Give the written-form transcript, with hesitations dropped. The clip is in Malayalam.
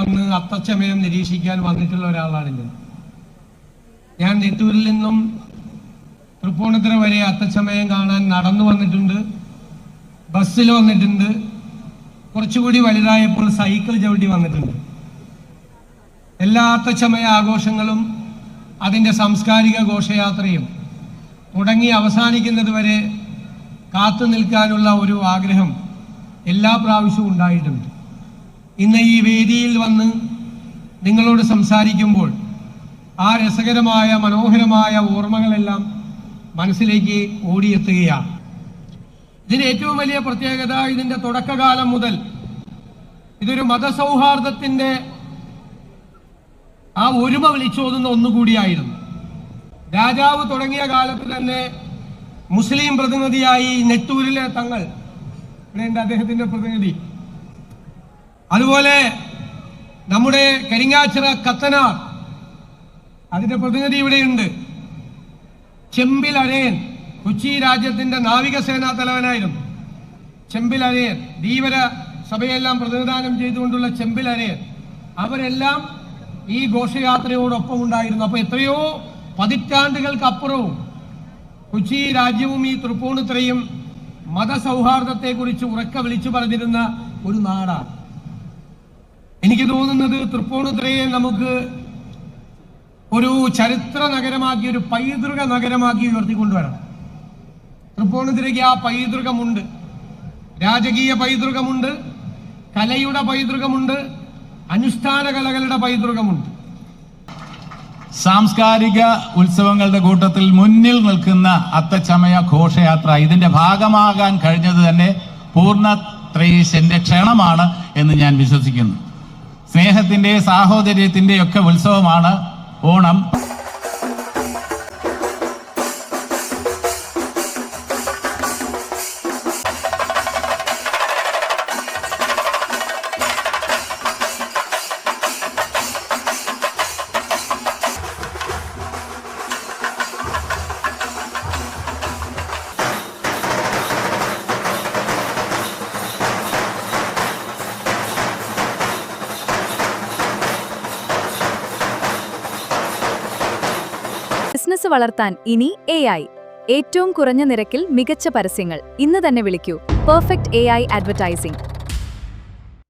വന്ന് അത്തച്ചമയം നിരീക്ഷിക്കാൻ വന്നിട്ടുള്ള ഒരാളാണ് ഞാൻ. നെട്ടൂരിൽ നിന്നും തൃപ്പൂണിത്തുറ വരെ അത്തച്ചമയം കാണാൻ നടന്നു വന്നിട്ടുണ്ട്, ബസ്സിൽ വന്നിട്ടുണ്ട്, കുറച്ചുകൂടി വലുതായപ്പോൾ സൈക്കിൾ ചവിട്ടി വന്നിട്ടുണ്ട്. എല്ലാ അത്തച്ചമയ ആഘോഷങ്ങളും അതിൻ്റെ സാംസ്കാരിക ഘോഷയാത്രയും തുടങ്ങി അവസാനിക്കുന്നത് വരെ കാത്തു നിൽക്കാനുള്ള ഒരു ആഗ്രഹം എല്ലാ പ്രാവശ്യവും ഉണ്ടായിട്ടുണ്ട്. ഇന്ന് ഈ വേദിയിൽ വന്ന് നിങ്ങളോട് സംസാരിക്കുമ്പോൾ ആ രസകരമായ മനോഹരമായ ഓർമ്മകളെല്ലാം മനസ്സിലേക്ക് ഓടിയെത്തുകയാണ്. ഇതിന് ഏറ്റവും വലിയ പ്രത്യേകത ഇതിൻ്റെ തുടക്കകാലം മുതൽ ഇതൊരു മതസൗഹാർദ്ദത്തിൻ്റെ ആ ഒരുമ വിളിച്ചോതുന്ന ഒന്നുകൂടിയായിരുന്നു. രാജാവ് തുടങ്ങിയ കാലത്ത് തന്നെ മുസ്ലിം പ്രതിനിധിയായി നെട്ടൂരിലെ തങ്ങൾ ഇവിടെയുണ്ട്, അദ്ദേഹത്തിന്റെ പ്രതിനിധി. അതുപോലെ നമ്മുടെ കരിങ്ങാച്ചിറ കത്തനാർ, അതിന്റെ പ്രതിനിധി ഇവിടെയുണ്ട്. ചെമ്പിൽ അരയൻ, കൊച്ചി രാജ്യത്തിന്റെ നാവികസേനാ തലവനായിരുന്നു ചെമ്പിൽ അരയൻ. ധീവര സഭയെല്ലാം പ്രതിനിധാനം ചെയ്തുകൊണ്ടുള്ള ചെമ്പിൽ അരയൻ, അവരെല്ലാം ഈ ഘോഷയാത്രയോടൊപ്പം ഉണ്ടായിരുന്നു. അപ്പൊ എത്രയോ പതിറ്റാണ്ടുകൾക്കപ്പുറവും കൊച്ചി രാജ്യവും ഈ തൃപ്പൂണിത്തുറയും മതസൗഹാർദ്ദത്തെക്കുറിച്ച് ഉറക്കെ വിളിച്ചു പറഞ്ഞിരുന്ന ഒരു നാടാണ്. എനിക്ക് തോന്നുന്നത് തൃപ്പൂണിത്തുറയെ നമുക്ക് ഒരു ചരിത്ര നഗരമാക്കി, ഒരു പൈതൃക നഗരമാക്കി ഉയർത്തിക്കൊണ്ടുവരണം. തൃപ്പൂണിത്തുറയ്ക്ക് ആ പൈതൃകമുണ്ട്, രാജകീയ പൈതൃകമുണ്ട്, കലയുടെ പൈതൃകമുണ്ട്, അനുഷ്ഠാന കലകളുടെ പൈതൃകമുണ്ട്. സാംസ്കാരിക ഉത്സവങ്ങളുടെ കൂട്ടത്തിൽ മുന്നിൽ നിൽക്കുന്ന അത്തച്ചമയ ഘോഷയാത്ര ഇതിന്റെ ഭാഗമാകാൻ കഴിഞ്ഞത് തന്നെ പൂർണ്ണ ത്രയീശന്റെ ക്ഷണമാണ് എന്ന് ഞാൻ വിശ്വസിക്കുന്നു. സ്നേഹത്തിന്റെ സാഹോദര്യത്തിന്റെ ഒക്കെ ഉത്സവമാണ് ഓണം. ബിസിനസ് വളർത്താൻ ഇനി AI. ഏറ്റവും കുറഞ്ഞ നിരക്കിൽ മികച്ച പരസ്യങ്ങൾ. ഇന്ന് തന്നെ വിളിക്കൂ. Perfect AI advertising.